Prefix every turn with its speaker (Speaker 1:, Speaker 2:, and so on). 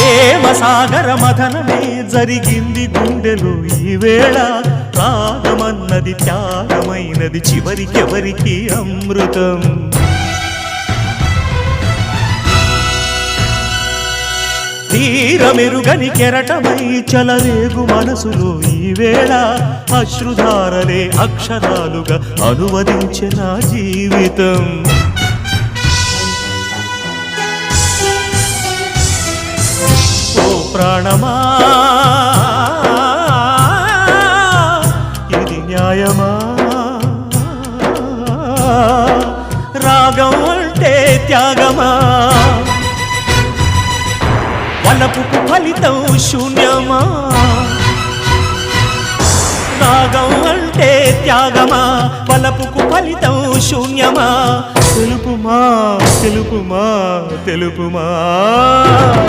Speaker 1: ప్రేమ సాగర మథనమే జరిగింది గుండెలో ఈవేళ రాగమన్నది త్యాగమైనది చివరికెవరికి అమృతం తీరమెరుగని కెరటమై చలరేగు మనసులో ఈవేళ అశ్రుధారలే అక్షరాలుగా అనువదించిన జీవితం ఓ ప్రాణమా ఇది న్యాయమా రాగం అంటే త్యాగమా వలపుకు ఫలితం శూన్యమా రాగం అంటే త్యాగమా వలపుకు ఫలితం శూన్యమా తెలుపుమా తెలుపుమా తెలుపుమా